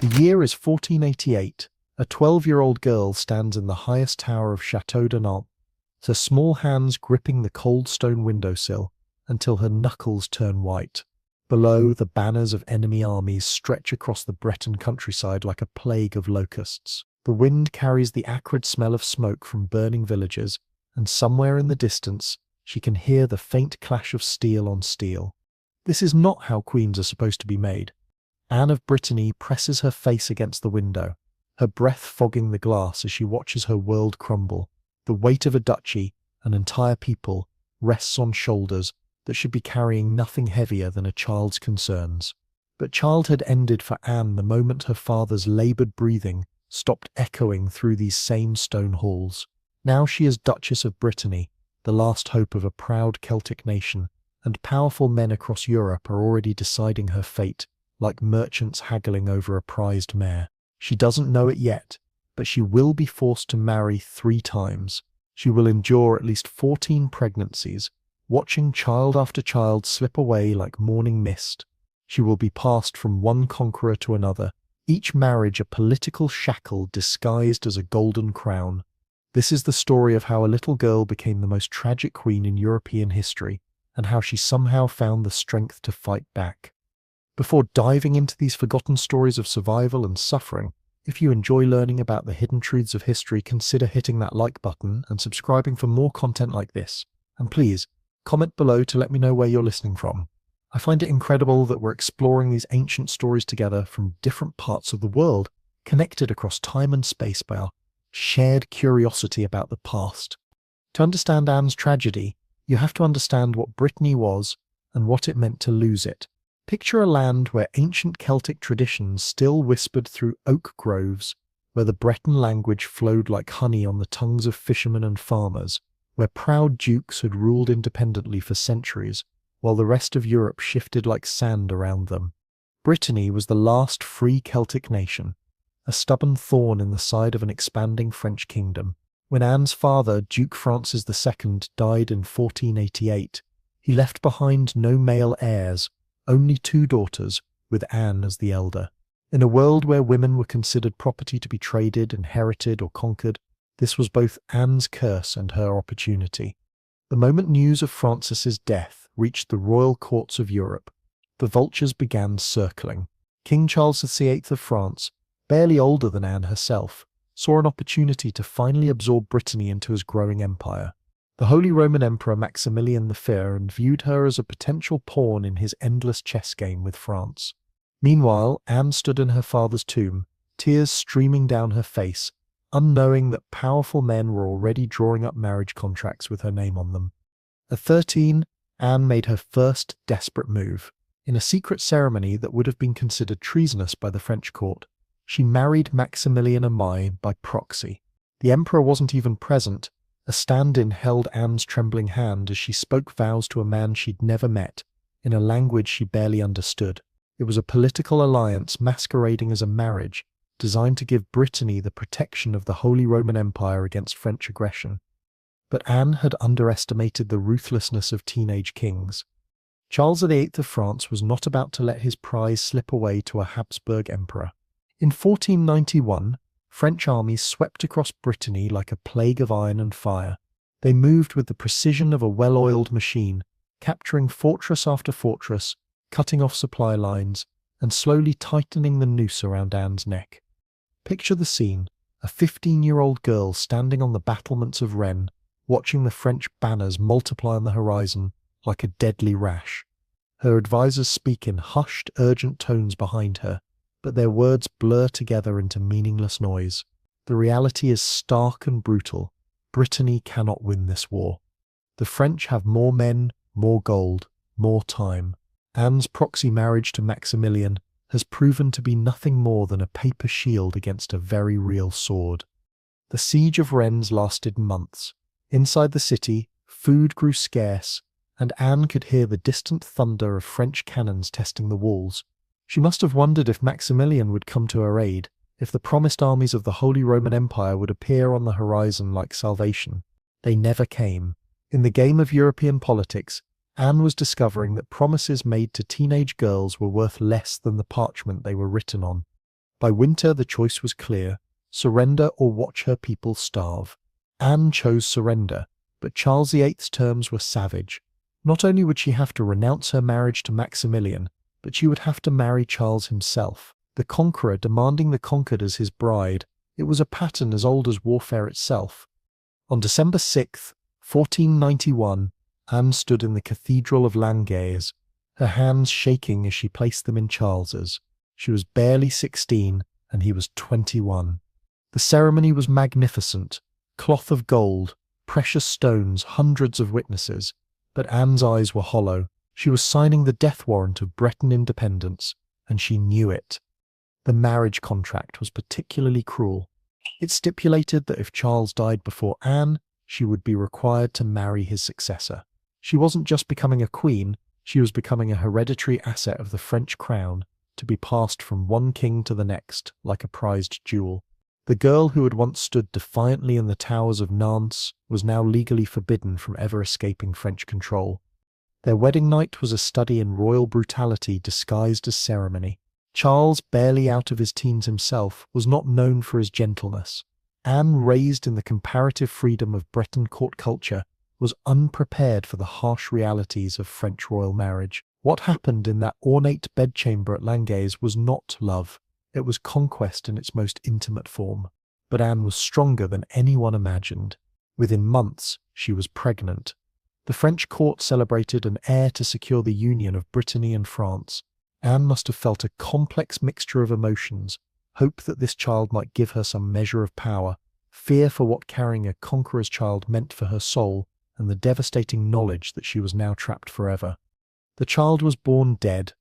The year is 1488. A 12-year-old girl stands in the highest tower of Chateau de Nantes, her small hands gripping the cold stone windowsill until her knuckles turn white. Below, the banners of enemy armies stretch across the Breton countryside like a plague of locusts. The wind carries the acrid smell of smoke from burning villages, and somewhere in the distance, she can hear the faint clash of steel on steel. This is not how queens are supposed to be made. Anne of Brittany presses her face against the window, her breath fogging the glass as she watches her world crumble. The weight of a duchy, an entire people, rests on shoulders that should be carrying nothing heavier than a child's concerns. But childhood ended for Anne the moment her father's laboured breathing stopped echoing through these same stone halls. Now she is Duchess of Brittany, the last hope of a proud Celtic nation, and powerful men across Europe are already deciding her fate, like merchants haggling over a prized mare. She doesn't know it yet, but she will be forced to marry 3 times. She will endure at least 14 pregnancies, watching child after child slip away like morning mist. She will be passed from one conqueror to another, each marriage a political shackle disguised as a golden crown. This is the story of how a little girl became the most tragic queen in European history, and how she somehow found the strength to fight back. Before diving into these forgotten stories of survival and suffering, if you enjoy learning about the hidden truths of history, consider hitting that like button and subscribing for more content like this. And please, comment below to let me know where you're listening from. I find it incredible that we're exploring these ancient stories together from different parts of the world, connected across time and space by our shared curiosity about the past. To understand Anne's tragedy, you have to understand what Brittany was and what it meant to lose it. Picture a land where ancient Celtic traditions still whispered through oak groves, where the Breton language flowed like honey on the tongues of fishermen and farmers, where proud dukes had ruled independently for centuries, while the rest of Europe shifted like sand around them. Brittany was the last free Celtic nation, a stubborn thorn in the side of an expanding French kingdom. When Anne's father, Duke Francis II, died in 1488, he left behind no male heirs, only 2 daughters, with Anne as the elder. In a world where women were considered property to be traded, inherited, or conquered, this was both Anne's curse and her opportunity. The moment news of Francis's death reached the royal courts of Europe, the vultures began circling. King Charles VIII of France, barely older than Anne herself, saw an opportunity to finally absorb Brittany into his growing empire. The Holy Roman Emperor Maximilian V viewed her as a potential pawn in his endless chess game with France. Meanwhile, Anne stood in her father's tomb, tears streaming down her face, unknowing that powerful men were already drawing up marriage contracts with her name on them. At 13, Anne made her first desperate move. In a secret ceremony that would have been considered treasonous by the French court, she married Maximilian Amai by proxy. The emperor wasn't even present. A stand-in held Anne's trembling hand as she spoke vows to a man she'd never met, in a language she barely understood. It was a political alliance masquerading as a marriage, designed to give Brittany the protection of the Holy Roman Empire against French aggression. But Anne had underestimated the ruthlessness of teenage kings. Charles VIII of France was not about to let his prize slip away to a Habsburg emperor. In 1491, French armies swept across Brittany like a plague of iron and fire. They moved with the precision of a well-oiled machine, capturing fortress after fortress, cutting off supply lines, and slowly tightening the noose around Anne's neck. Picture the scene, a 15-year-old girl standing on the battlements of Rennes, watching the French banners multiply on the horizon like a deadly rash. Her advisors speak in hushed, urgent tones behind her, but their words blur together into meaningless noise. The reality is stark and brutal. Brittany cannot win this war. The French have more men, more gold, more time. Anne's proxy marriage to Maximilian has proven to be nothing more than a paper shield against a very real sword. The siege of Rennes lasted months. Inside the city, food grew scarce, and Anne could hear the distant thunder of French cannons testing the walls. She must have wondered if Maximilian would come to her aid, if the promised armies of the Holy Roman Empire would appear on the horizon like salvation. They never came. In the game of European politics, Anne was discovering that promises made to teenage girls were worth less than the parchment they were written on. By winter, the choice was clear: surrender or watch her people starve. Anne chose surrender, but Charles VIII's terms were savage. Not only would she have to renounce her marriage to Maximilian, but she would have to marry Charles himself, the conqueror demanding the conquered as his bride. It was a pattern as old as warfare itself. On December 6, 1491, Anne stood in the Cathedral of Langres, her hands shaking as she placed them in Charles's. She was barely 16, and he was 21. The ceremony was magnificent: cloth of gold, precious stones, hundreds of witnesses. But Anne's eyes were hollow. She was signing the death warrant of Breton independence, and she knew it. The marriage contract was particularly cruel. It stipulated that if Charles died before Anne, she would be required to marry his successor. She wasn't just becoming a queen, she was becoming a hereditary asset of the French crown, to be passed from one king to the next, like a prized jewel. The girl who had once stood defiantly in the towers of Nantes was now legally forbidden from ever escaping French control. Their wedding night was a study in royal brutality disguised as ceremony. Charles, barely out of his teens himself, was not known for his gentleness. Anne, raised in the comparative freedom of Breton court culture, was unprepared for the harsh realities of French royal marriage. What happened in that ornate bedchamber at Langres was not love. It was conquest in its most intimate form. But Anne was stronger than anyone imagined. Within months, she was pregnant. The French court celebrated an heir to secure the union of Brittany and France. Anne must have felt a complex mixture of emotions: hope that this child might give her some measure of power, fear for what carrying a conqueror's child meant for her soul, and the devastating knowledge that she was now trapped forever. The child was born dead.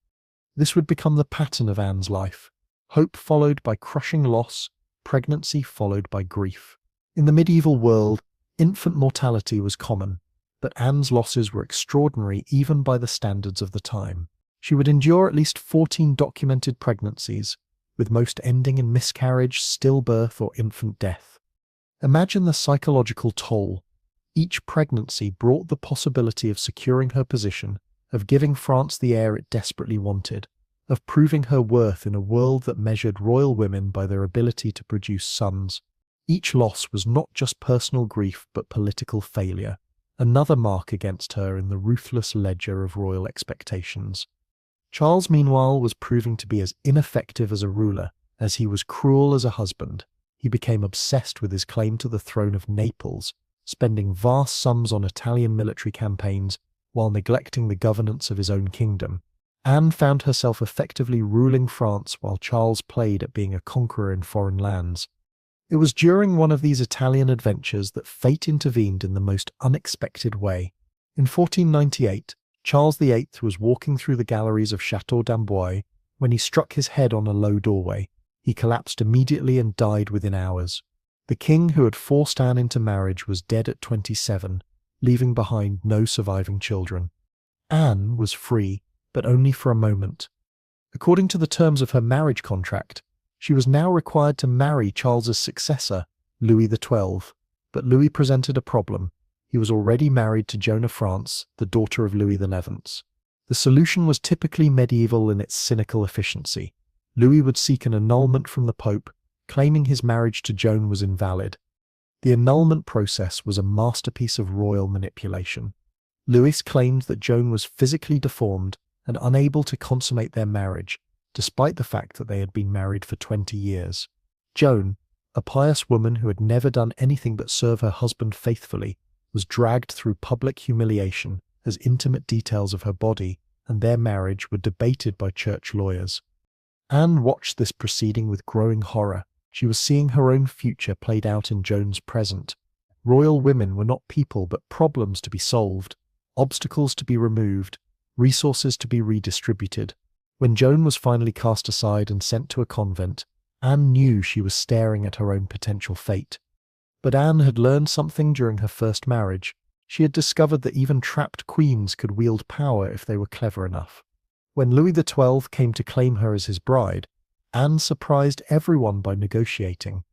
This would become the pattern of Anne's life: hope followed by crushing loss, pregnancy followed by grief. In the medieval world, infant mortality was common, but Anne's losses were extraordinary even by the standards of the time. She would endure at least 14 documented pregnancies, with most ending in miscarriage, stillbirth, or infant death. Imagine the psychological toll. Each pregnancy brought the possibility of securing her position, of giving France the heir it desperately wanted, of proving her worth in a world that measured royal women by their ability to produce sons. Each loss was not just personal grief but political failure, another mark against her in the ruthless ledger of royal expectations. Charles, meanwhile, was proving to be as ineffective as a ruler as he was cruel as a husband. He became obsessed with his claim to the throne of Naples, spending vast sums on Italian military campaigns while neglecting the governance of his own kingdom. Anne found herself effectively ruling France while Charles played at being a conqueror in foreign lands. It was during one of these Italian adventures that fate intervened in the most unexpected way. In 1498, Charles VIII was walking through the galleries of Château d'Amboise when he struck his head on a low doorway. He collapsed immediately and died within hours. The king who had forced Anne into marriage was dead at 27, leaving behind no surviving children. Anne was free, but only for a moment. According to the terms of her marriage contract, she was now required to marry Charles's successor, Louis XII. But Louis presented a problem. He was already married to Joan of France, the daughter of Louis XI. The solution was typically medieval in its cynical efficiency. Louis would seek an annulment from the Pope, claiming his marriage to Joan was invalid. The annulment process was a masterpiece of royal manipulation. Louis claimed that Joan was physically deformed and unable to consummate their marriage, despite the fact that they had been married for 20 years. Joan, a pious woman who had never done anything but serve her husband faithfully, was dragged through public humiliation as intimate details of her body and their marriage were debated by church lawyers. Anne watched this proceeding with growing horror. She was seeing her own future played out in Joan's present. Royal women were not people but problems to be solved, obstacles to be removed, resources to be redistributed. When Joan was finally cast aside and sent to a convent, Anne knew she was staring at her own potential fate. But Anne had learned something during her first marriage. She had discovered that even trapped queens could wield power if they were clever enough. When Louis XII came to claim her as his bride, Anne surprised everyone by negotiating.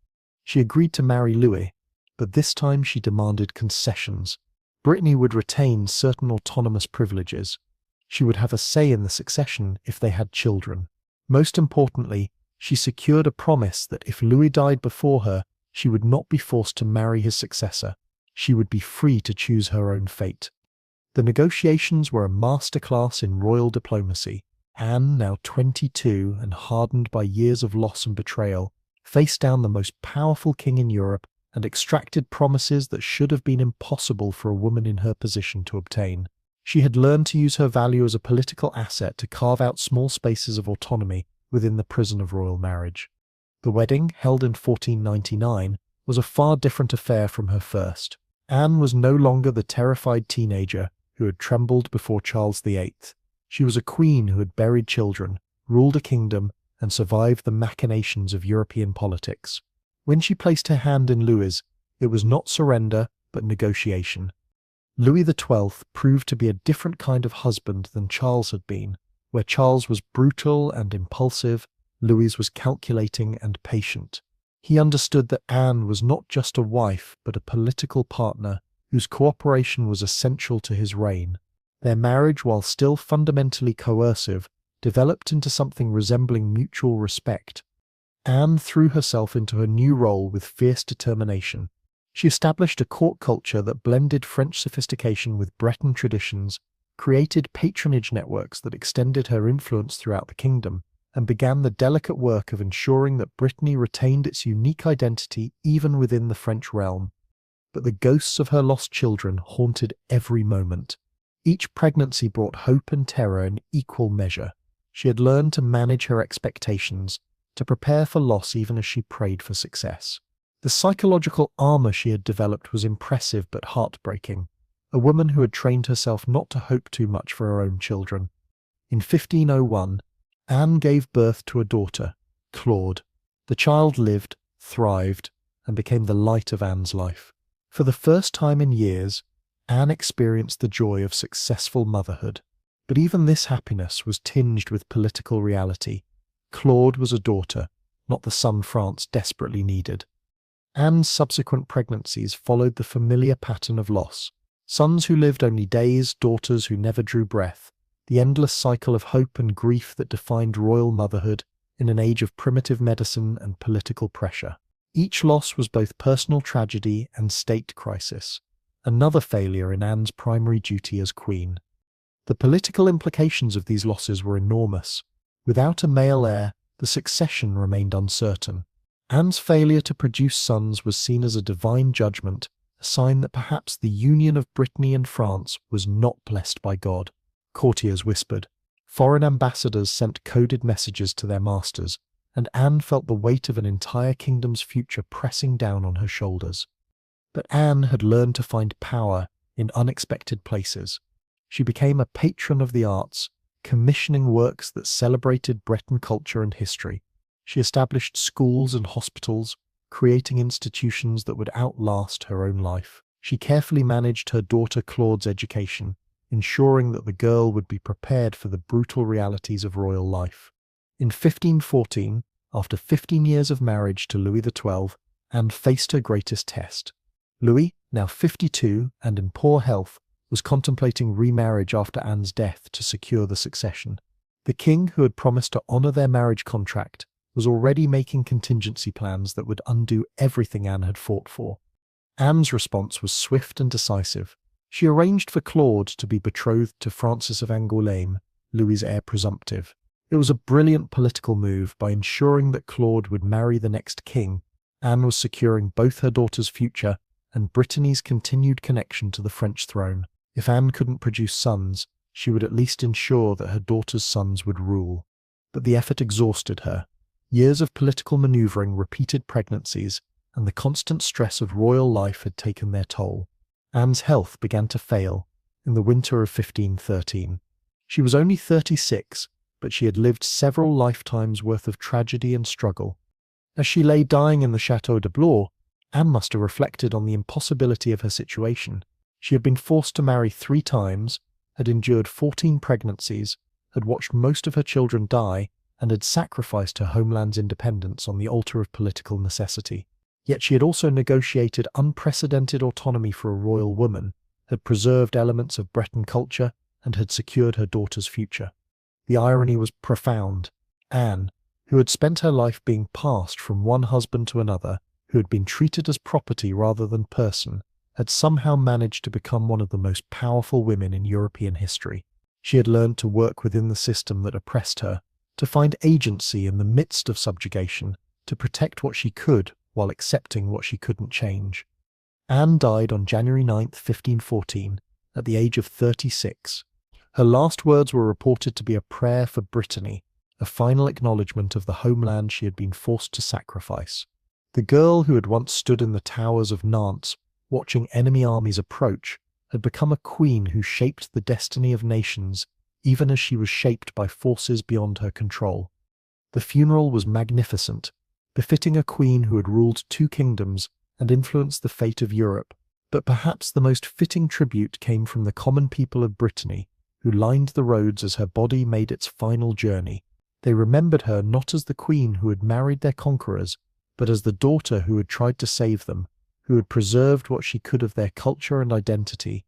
She agreed to marry Louis, but this time she demanded concessions. Brittany would retain certain autonomous privileges. She would have a say in the succession if they had children. Most importantly, she secured a promise that if Louis died before her, she would not be forced to marry his successor. She would be free to choose her own fate. The negotiations were a masterclass in royal diplomacy. Anne, now 22 and hardened by years of loss and betrayal, faced down the most powerful king in Europe and extracted promises that should have been impossible for a woman in her position to obtain. She had learned to use her value as a political asset to carve out small spaces of autonomy within the prison of royal marriage. The wedding, held in 1499, was a far different affair from her first. Anne was no longer the terrified teenager who had trembled before Charles VIII. She was a queen who had buried children, ruled a kingdom, and survived the machinations of European politics. When she placed her hand in Louis's, it was not surrender, but negotiation. Louis XII proved to be a different kind of husband than Charles had been. Where Charles was brutal and impulsive, Louis was calculating and patient. He understood that Anne was not just a wife, but a political partner whose cooperation was essential to his reign. Their marriage, while still fundamentally coercive, developed into something resembling mutual respect. Anne threw herself into her new role with fierce determination. She established a court culture that blended French sophistication with Breton traditions, created patronage networks that extended her influence throughout the kingdom, and began the delicate work of ensuring that Brittany retained its unique identity even within the French realm. But the ghosts of her lost children haunted every moment. Each pregnancy brought hope and terror in equal measure. She had learned to manage her expectations, to prepare for loss even as she prayed for success. The psychological armor she had developed was impressive but heartbreaking. A woman who had trained herself not to hope too much for her own children. In 1501, Anne gave birth to a daughter, Claude. The child lived, thrived, and became the light of Anne's life. For the first time in years, Anne experienced the joy of successful motherhood. But even this happiness was tinged with political reality. Claude was a daughter, not the son France desperately needed. Anne's subsequent pregnancies followed the familiar pattern of loss. Sons who lived only days, daughters who never drew breath, the endless cycle of hope and grief that defined royal motherhood in an age of primitive medicine and political pressure. Each loss was both personal tragedy and state crisis, another failure in Anne's primary duty as queen. The political implications of these losses were enormous. Without a male heir, the succession remained uncertain. Anne's failure to produce sons was seen as a divine judgment, a sign that perhaps the union of Brittany and France was not blessed by God. Courtiers whispered. Foreign ambassadors sent coded messages to their masters, and Anne felt the weight of an entire kingdom's future pressing down on her shoulders. But Anne had learned to find power in unexpected places. She became a patron of the arts, commissioning works that celebrated Breton culture and history. She established schools and hospitals, creating institutions that would outlast her own life. She carefully managed her daughter Claude's education, ensuring that the girl would be prepared for the brutal realities of royal life. In 1514, after 15 years of marriage to Louis XII, Anne faced her greatest test. Louis, now 52 and in poor health, was contemplating remarriage after Anne's death to secure the succession. The king, who had promised to honour their marriage contract, was already making contingency plans that would undo everything Anne had fought for. Anne's response was swift and decisive. She arranged for Claude to be betrothed to Francis of Angoulême, Louis's heir presumptive. It was a brilliant political move. By ensuring that Claude would marry the next king, Anne was securing both her daughter's future and Brittany's continued connection to the French throne. If Anne couldn't produce sons, she would at least ensure that her daughter's sons would rule. But the effort exhausted her. Years of political manoeuvring, repeated pregnancies, and the constant stress of royal life had taken their toll. Anne's health began to fail in the winter of 1513. She was only 36, but she had lived several lifetimes' worth of tragedy and struggle. As she lay dying in the Château de Blois, Anne must have reflected on the impossibility of her situation. She had been forced to marry 3 times, had endured 14 pregnancies, had watched most of her children die, and had sacrificed her homeland's independence on the altar of political necessity. Yet she had also negotiated unprecedented autonomy for a royal woman, had preserved elements of Breton culture, and had secured her daughter's future. The irony was profound. Anne, who had spent her life being passed from one husband to another, who had been treated as property rather than person, had somehow managed to become one of the most powerful women in European history. She had learned to work within the system that oppressed her, to find agency in the midst of subjugation, to protect what she could while accepting what she couldn't change. Anne died on January 9, 1514, at the age of 36. Her last words were reported to be a prayer for Brittany, a final acknowledgement of the homeland she had been forced to sacrifice. The girl who had once stood in the towers of Nantes, watching enemy armies approach, had become a queen who shaped the destiny of nations, even as she was shaped by forces beyond her control. The funeral was magnificent, befitting a queen who had ruled 2 kingdoms and influenced the fate of Europe, but perhaps the most fitting tribute came from the common people of Brittany, who lined the roads as her body made its final journey. They remembered her not as the queen who had married their conquerors, but as the daughter who had tried to save them, who had preserved what she could of their culture and identity.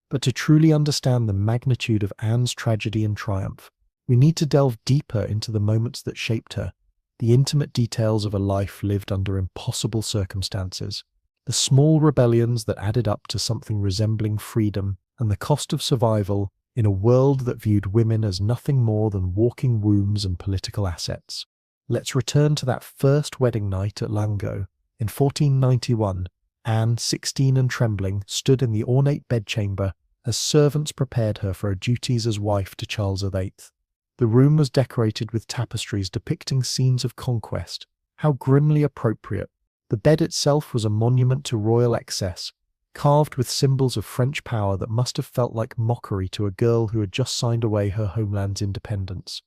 But to truly understand the magnitude of Anne's tragedy and triumph, we need to delve deeper into the moments that shaped her, the intimate details of a life lived under impossible circumstances, the small rebellions that added up to something resembling freedom, and the cost of survival in a world that viewed women as nothing more than walking wombs and political assets. Let's return to that first wedding night at Langeais. In 1491, Anne, 16 and trembling, stood in the ornate bedchamber as servants prepared her for her duties as wife to Charles VIII. The room was decorated with tapestries depicting scenes of conquest. How grimly appropriate! The bed itself was a monument to royal excess, carved with symbols of French power that must have felt like mockery to a girl who had just signed away her homeland's independence.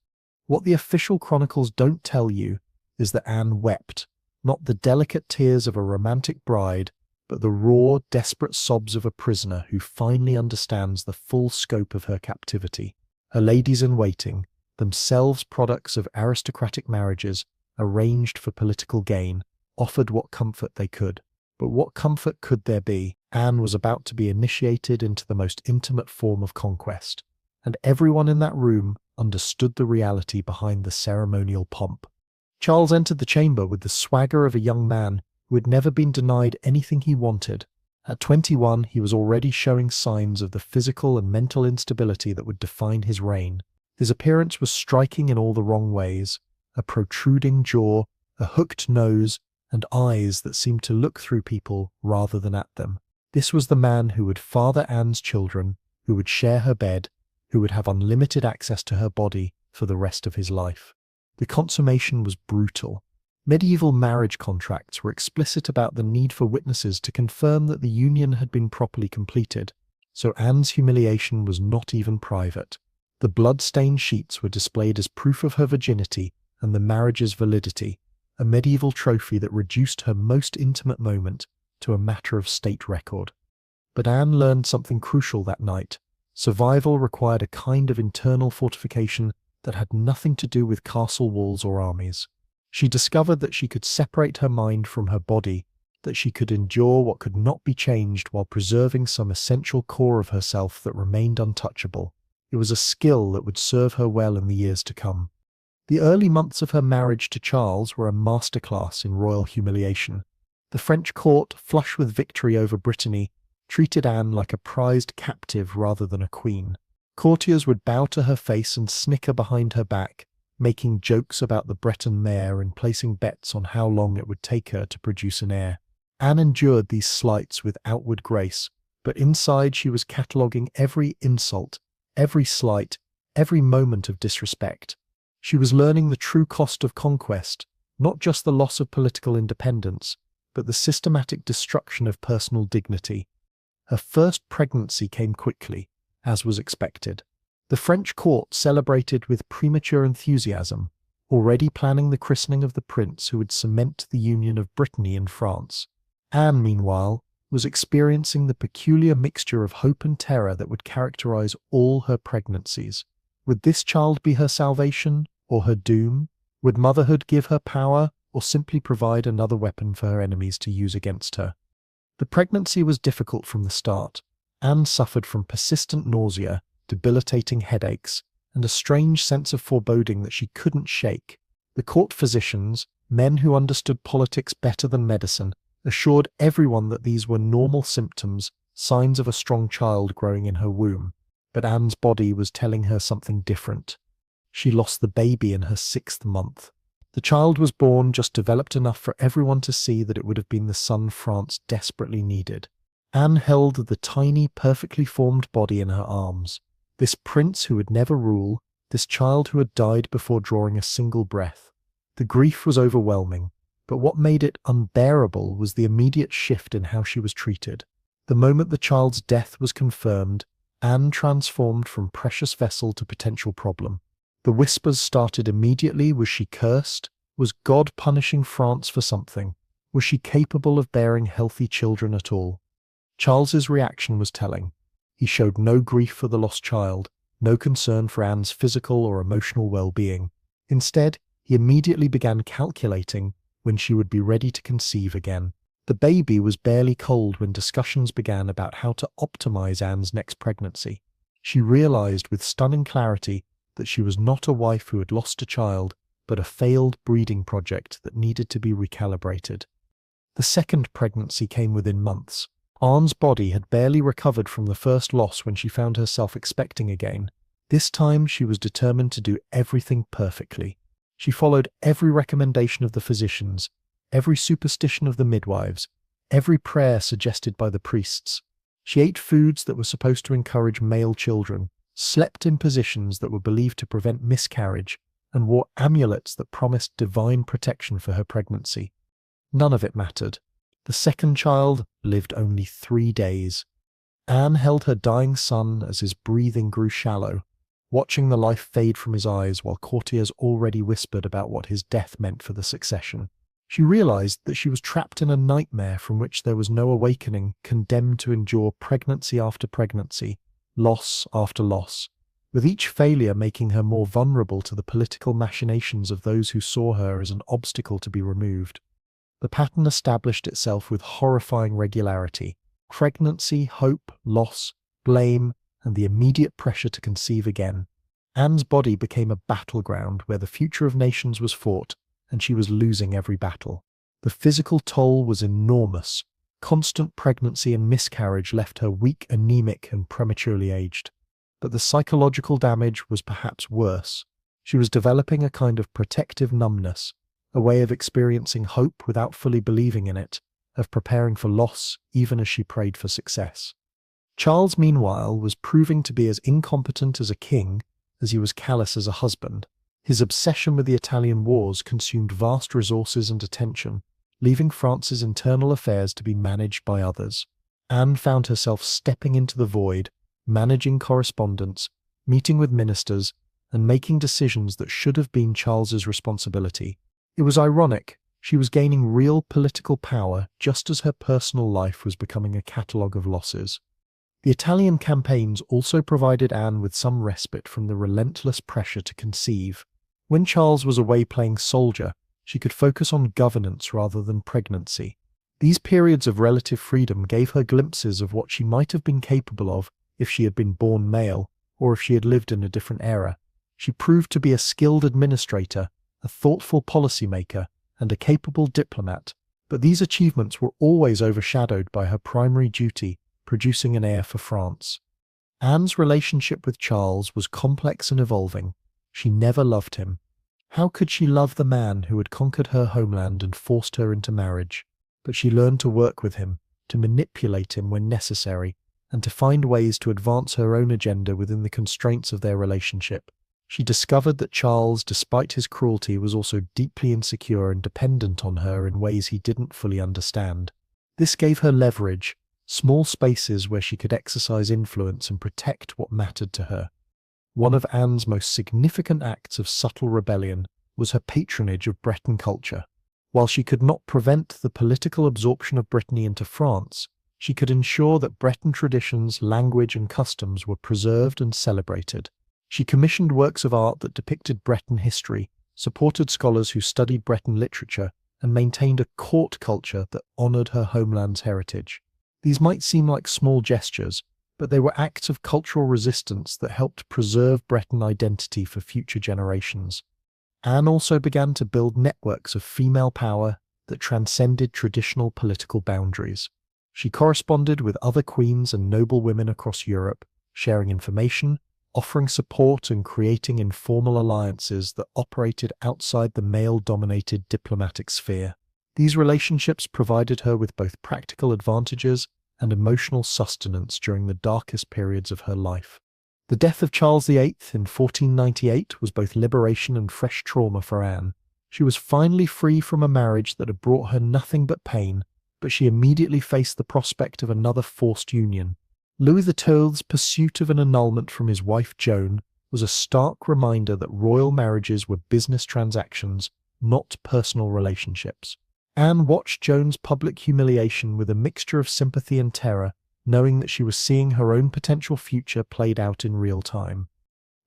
What the official chronicles don't tell you is that Anne wept, not the delicate tears of a romantic bride, but the raw, desperate sobs of a prisoner who finally understands the full scope of her captivity. Her ladies-in-waiting, themselves products of aristocratic marriages arranged for political gain, offered what comfort they could. But what comfort could there be? Anne was about to be initiated into the most intimate form of conquest, and everyone in that room understood the reality behind the ceremonial pomp. Charles entered the chamber with the swagger of a young man who had never been denied anything he wanted. At 21, he was already showing signs of the physical and mental instability that would define his reign. His appearance was striking in all the wrong ways: a protruding jaw, a hooked nose, and eyes that seemed to look through people rather than at them. This was the man who would father Anne's children, who would share her bed, who would have unlimited access to her body for the rest of his life. The consummation was brutal. Medieval marriage contracts were explicit about the need for witnesses to confirm that the union had been properly completed, so Anne's humiliation was not even private. The blood-stained sheets were displayed as proof of her virginity and the marriage's validity, a medieval trophy that reduced her most intimate moment to a matter of state record. But Anne learned something crucial that night. Survival required a kind of internal fortification that had nothing to do with castle walls or armies. She discovered that she could separate her mind from her body, that she could endure what could not be changed while preserving some essential core of herself that remained untouchable. It was a skill that would serve her well in the years to come. The early months of her marriage to Charles were a masterclass in royal humiliation. The French court, flush with victory over Brittany, treated Anne like a prized captive rather than a queen. Courtiers would bow to her face and snicker behind her back, making jokes about the Breton mare and placing bets on how long it would take her to produce an heir. Anne endured these slights with outward grace, but inside she was cataloguing every insult, every slight, every moment of disrespect. She was learning the true cost of conquest, not just the loss of political independence, but the systematic destruction of personal dignity. Her first pregnancy came quickly, as was expected. The French court celebrated with premature enthusiasm, already planning the christening of the prince who would cement the union of Brittany and France. Anne, meanwhile, was experiencing the peculiar mixture of hope and terror that would characterize all her pregnancies. Would this child be her salvation or her doom? Would motherhood give her power or simply provide another weapon for her enemies to use against her? The pregnancy was difficult from the start. Anne suffered from persistent nausea, debilitating headaches, and a strange sense of foreboding that she couldn't shake. The court physicians, men who understood politics better than medicine, assured everyone that these were normal symptoms, signs of a strong child growing in her womb. But Anne's body was telling her something different. She lost the baby in her 6th month. The child was born just developed enough for everyone to see that it would have been the son France desperately needed. Anne held the tiny, perfectly formed body in her arms. This prince who would never rule, this child who had died before drawing a single breath. The grief was overwhelming, but what made it unbearable was the immediate shift in how she was treated. The moment the child's death was confirmed, Anne transformed from precious vessel to potential problem. The whispers started immediately. Was she cursed? Was God punishing France for something? Was she capable of bearing healthy children at all? Charles's reaction was telling. He showed no grief for the lost child, no concern for Anne's physical or emotional well-being. Instead, he immediately began calculating when she would be ready to conceive again. The baby was barely cold when discussions began about how to optimize Anne's next pregnancy. She realized with stunning clarity that she was not a wife who had lost a child, but a failed breeding project that needed to be recalibrated. The second pregnancy came within months. Anne's body had barely recovered from the first loss when she found herself expecting again. This time she was determined to do everything perfectly. She followed every recommendation of the physicians, every superstition of the midwives, every prayer suggested by the priests. She ate foods that were supposed to encourage male children, slept in positions that were believed to prevent miscarriage, and wore amulets that promised divine protection for her pregnancy. None of it mattered. The second child lived only 3 days. Anne held her dying son as his breathing grew shallow, watching the life fade from his eyes while courtiers already whispered about what his death meant for the succession. She realized that she was trapped in a nightmare from which there was no awakening, condemned to endure pregnancy after pregnancy, loss after loss, with each failure making her more vulnerable to the political machinations of those who saw her as an obstacle to be removed. The pattern established itself with horrifying regularity: pregnancy, hope, loss, blame, and the immediate pressure to conceive again. Anne's body became a battleground where the future of nations was fought, and she was losing every battle. The physical toll was enormous. Constant pregnancy and miscarriage left her weak, anemic, and prematurely aged. But the psychological damage was perhaps worse. She was developing a kind of protective numbness, a way of experiencing hope without fully believing in it, of preparing for loss even as she prayed for success. Charles, meanwhile, was proving to be as incompetent as a king as he was callous as a husband. His obsession with the Italian wars consumed vast resources and attention, leaving France's internal affairs to be managed by others. Anne found herself stepping into the void, managing correspondence, meeting with ministers, and making decisions that should have been Charles's responsibility. It was ironic. She was gaining real political power just as her personal life was becoming a catalogue of losses. The Italian campaigns also provided Anne with some respite from the relentless pressure to conceive. When Charles was away playing soldier, she could focus on governance rather than pregnancy. These periods of relative freedom gave her glimpses of what she might have been capable of if she had been born male, or if she had lived in a different era. She proved to be a skilled administrator, a thoughtful policymaker, and a capable diplomat, but these achievements were always overshadowed by her primary duty, producing an heir for France. Anne's relationship with Charles was complex and evolving. She never loved him. How could she love the man who had conquered her homeland and forced her into marriage? But she learned to work with him, to manipulate him when necessary, and to find ways to advance her own agenda within the constraints of their relationship. She discovered that Charles, despite his cruelty, was also deeply insecure and dependent on her in ways he didn't fully understand. This gave her leverage, small spaces where she could exercise influence and protect what mattered to her. One of Anne's most significant acts of subtle rebellion was her patronage of Breton culture. While she could not prevent the political absorption of Brittany into France, she could ensure that Breton traditions, language, and customs were preserved and celebrated. She commissioned works of art that depicted Breton history, supported scholars who studied Breton literature, and maintained a court culture that honored her homeland's heritage. These might seem like small gestures, but they were acts of cultural resistance that helped preserve Breton identity for future generations. Anne also began to build networks of female power that transcended traditional political boundaries. She corresponded with other queens and noblewomen across Europe, sharing information, offering support, and creating informal alliances that operated outside the male-dominated diplomatic sphere. These relationships provided her with both practical advantages and emotional sustenance during the darkest periods of her life. The death of Charles VIII in 1498 was both liberation and fresh trauma for Anne. She was finally free from a marriage that had brought her nothing but pain, but she immediately faced the prospect of another forced union. Louis XII's pursuit of an annulment from his wife Joan was a stark reminder that royal marriages were business transactions, not personal relationships. Anne watched Joan's public humiliation with a mixture of sympathy and terror, knowing that she was seeing her own potential future played out in real time.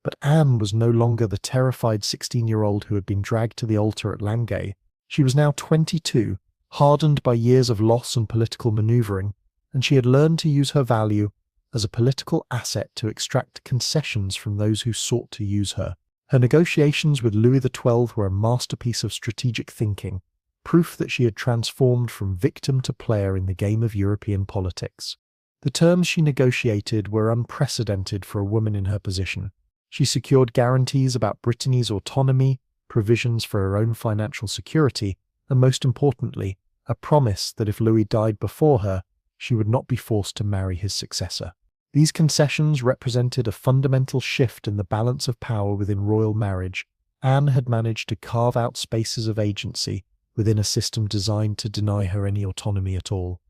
But Anne was no longer the terrified 16-year-old who had been dragged to the altar at Langay. She was now 22, hardened by years of loss and political maneuvering, and she had learned to use her value as a political asset to extract concessions from those who sought to use her. Her negotiations with Louis XII were a masterpiece of strategic thinking, proof that she had transformed from victim to player in the game of European politics. The terms she negotiated were unprecedented for a woman in her position. She secured guarantees about Brittany's autonomy, provisions for her own financial security, and most importantly, a promise that if Louis died before her, she would not be forced to marry his successor. These concessions represented a fundamental shift in the balance of power within royal marriage. Anne had managed to carve out spaces of agency within a system designed to deny her any autonomy at all.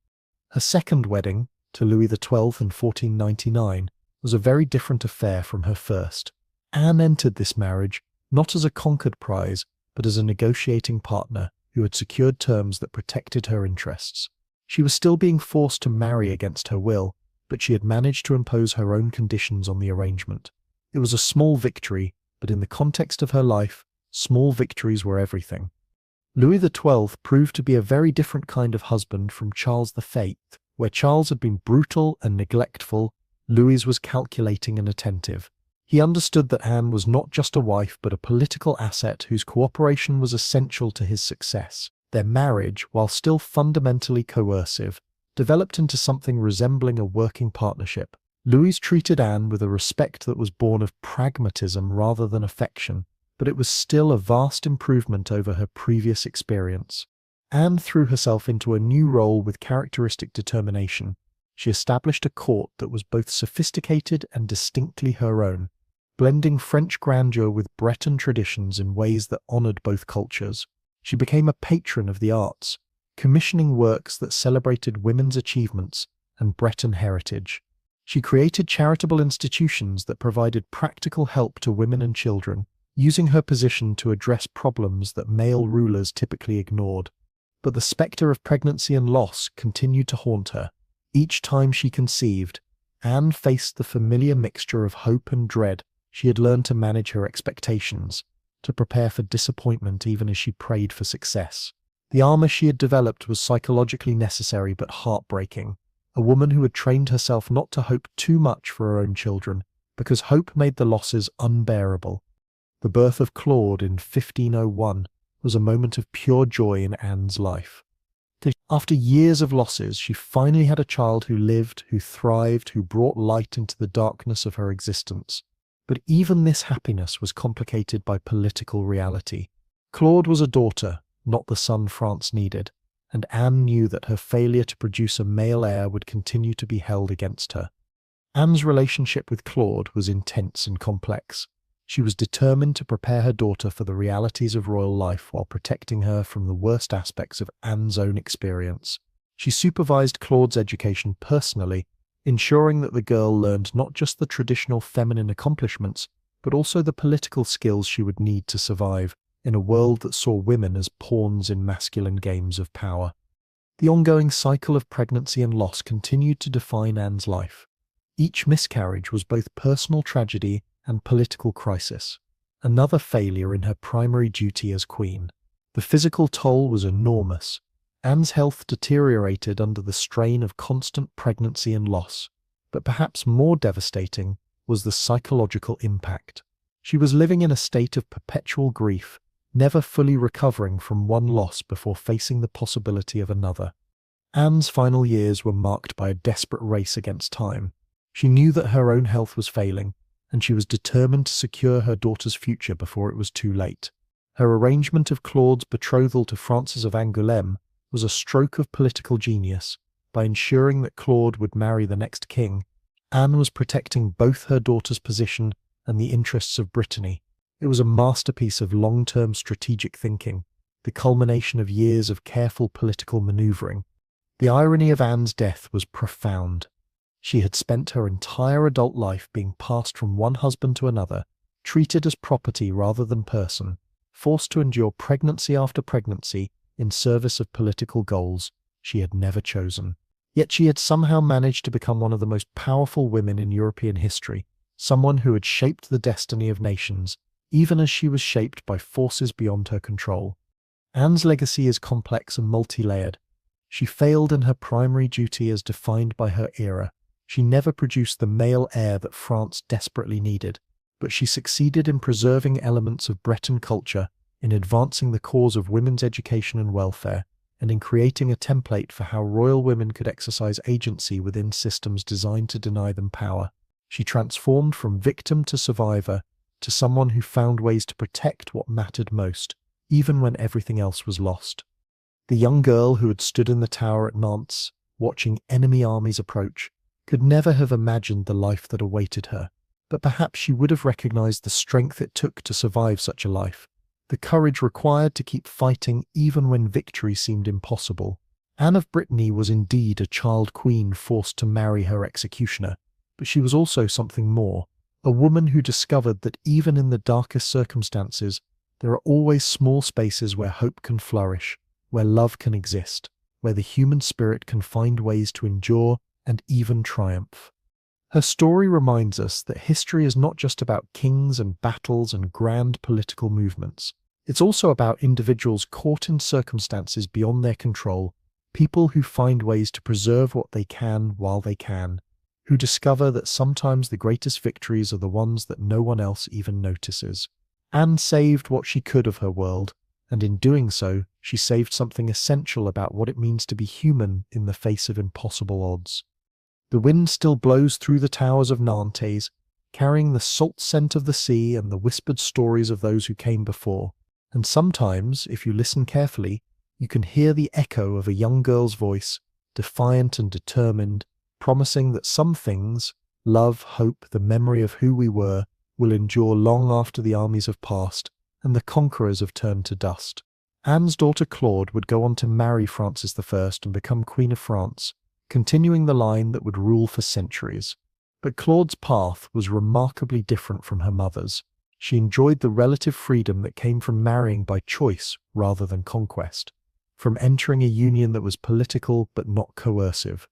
Her second wedding, to Louis XII in 1499, was a very different affair from her first. Anne entered this marriage not as a conquered prize, but as a negotiating partner who had secured terms that protected her interests. She was still being forced to marry against her will, but she had managed to impose her own conditions on the arrangement. It was a small victory, but in the context of her life, small victories were everything. Louis XII proved to be a very different kind of husband from Charles V. Where Charles had been brutal and neglectful, Louis was calculating and attentive. He understood that Anne was not just a wife but a political asset whose cooperation was essential to his success. Their marriage, while still fundamentally coercive, developed into something resembling a working partnership. Louis treated Anne with a respect that was born of pragmatism rather than affection, but it was still a vast improvement over her previous experience. Anne threw herself into a new role with characteristic determination. She established a court that was both sophisticated and distinctly her own, blending French grandeur with Breton traditions in ways that honored both cultures. She became a patron of the arts, commissioning works that celebrated women's achievements and Breton heritage. She created charitable institutions that provided practical help to women and children, using her position to address problems that male rulers typically ignored. But the spectre of pregnancy and loss continued to haunt her. Each time she conceived, Anne faced the familiar mixture of hope and dread. She had learned to manage her expectations, to prepare for disappointment even as she prayed for success. The armor she had developed was psychologically necessary but heartbreaking. A woman who had trained herself not to hope too much for her own children, because hope made the losses unbearable. The birth of Claude in 1501 was a moment of pure joy in Anne's life. After years of losses, she finally had a child who lived, who thrived, who brought light into the darkness of her existence. But even this happiness was complicated by political reality. Claude was a daughter, not the son France needed, and Anne knew that her failure to produce a male heir would continue to be held against her. Anne's relationship with Claude was intense and complex. She was determined to prepare her daughter for the realities of royal life while protecting her from the worst aspects of Anne's own experience. She supervised Claude's education personally, ensuring that the girl learned not just the traditional feminine accomplishments, but also the political skills she would need to survive in a world that saw women as pawns in masculine games of power. The ongoing cycle of pregnancy and loss continued to define Anne's life. Each miscarriage was both personal tragedy and political crisis, another failure in her primary duty as queen. The physical toll was enormous. Anne's health deteriorated under the strain of constant pregnancy and loss, but perhaps more devastating was the psychological impact. She was living in a state of perpetual grief, never fully recovering from one loss before facing the possibility of another. Anne's final years were marked by a desperate race against time. She knew that her own health was failing, and she was determined to secure her daughter's future before it was too late. Her arrangement of Claude's betrothal to Francis of Angoulême was a stroke of political genius. By ensuring that Claude would marry the next king, Anne was protecting both her daughter's position and the interests of Brittany. It was a masterpiece of long-term strategic thinking, the culmination of years of careful political maneuvering. The irony of Anne's death was profound. She had spent her entire adult life being passed from one husband to another, treated as property rather than person, forced to endure pregnancy after pregnancy in service of political goals she had never chosen. Yet she had somehow managed to become one of the most powerful women in European history, someone who had shaped the destiny of nations, even as she was shaped by forces beyond her control. Anne's legacy is complex and multi-layered. She failed in her primary duty as defined by her era. She never produced the male heir that France desperately needed, but she succeeded in preserving elements of Breton culture, in advancing the cause of women's education and welfare, and in creating a template for how royal women could exercise agency within systems designed to deny them power. She transformed from victim to survivor, to someone who found ways to protect what mattered most, even when everything else was lost. The young girl who had stood in the tower at Nantes, watching enemy armies approach, could never have imagined the life that awaited her, but perhaps she would have recognized the strength it took to survive such a life, the courage required to keep fighting even when victory seemed impossible. Anne of Brittany was indeed a child queen forced to marry her executioner, but she was also something more, a woman who discovered that even in the darkest circumstances, there are always small spaces where hope can flourish, where love can exist, where the human spirit can find ways to endure and even triumph. Her story reminds us that history is not just about kings and battles and grand political movements. It's also about individuals caught in circumstances beyond their control, people who find ways to preserve what they can while they can, who discover that sometimes the greatest victories are the ones that no one else even notices. Anne saved what she could of her world, and in doing so, she saved something essential about what it means to be human in the face of impossible odds. The wind still blows through the towers of Nantes, carrying the salt scent of the sea and the whispered stories of those who came before, and sometimes, if you listen carefully, you can hear the echo of a young girl's voice, defiant and determined, promising that some things, love, hope, the memory of who we were, will endure long after the armies have passed and the conquerors have turned to dust. Anne's daughter Claude would go on to marry Francis I and become Queen of France, continuing the line that would rule for centuries. But Claude's path was remarkably different from her mother's. She enjoyed the relative freedom that came from marrying by choice rather than conquest, from entering a union that was political but not coercive.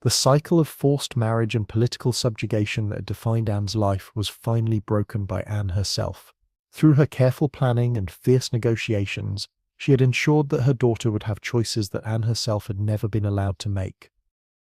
The cycle of forced marriage and political subjugation that had defined Anne's life was finally broken by Anne herself. Through her careful planning and fierce negotiations, she had ensured that her daughter would have choices that Anne herself had never been allowed to make.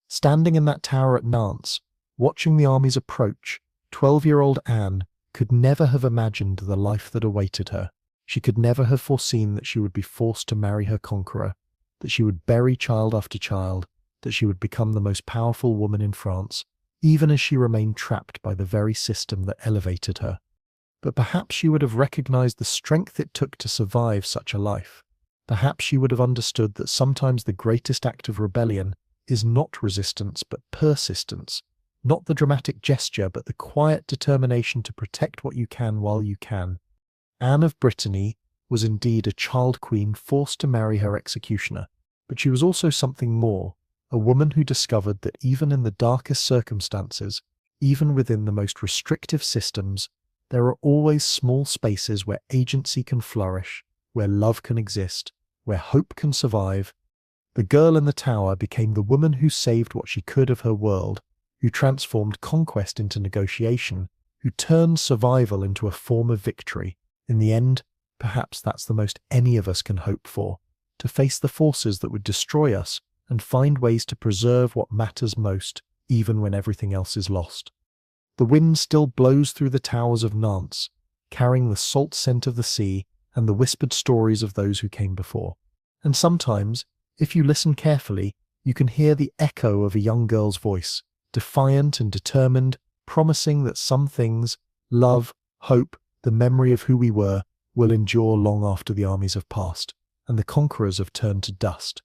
Standing in that tower at Nantes, watching the armies approach, 12-year-old Anne could never have imagined the life that awaited her. She could never have foreseen that she would be forced to marry her conqueror, that she would bury child after child, that she would become the most powerful woman in France, even as she remained trapped by the very system that elevated her. But perhaps she would have recognized the strength it took to survive such a life. Perhaps she would have understood that sometimes the greatest act of rebellion is not resistance but persistence, not the dramatic gesture but the quiet determination to protect what you can while you can. Anne of Brittany was indeed a child queen forced to marry her executioner, but she was also something more, a woman who discovered that even in the darkest circumstances, even within the most restrictive systems, there are always small spaces where agency can flourish, where love can exist, where hope can survive. The girl in the tower became the woman who saved what she could of her world, who transformed conquest into negotiation, who turned survival into a form of victory. In the end, perhaps that's the most any of us can hope for, to face the forces that would destroy us and find ways to preserve what matters most, even when everything else is lost. The wind still blows through the towers of Nantes, carrying the salt scent of the sea and the whispered stories of those who came before. And sometimes, if you listen carefully, you can hear the echo of a young girl's voice, defiant and determined, promising that some things, love, hope, the memory of who we were, will endure long after the armies have passed, and the conquerors have turned to dust.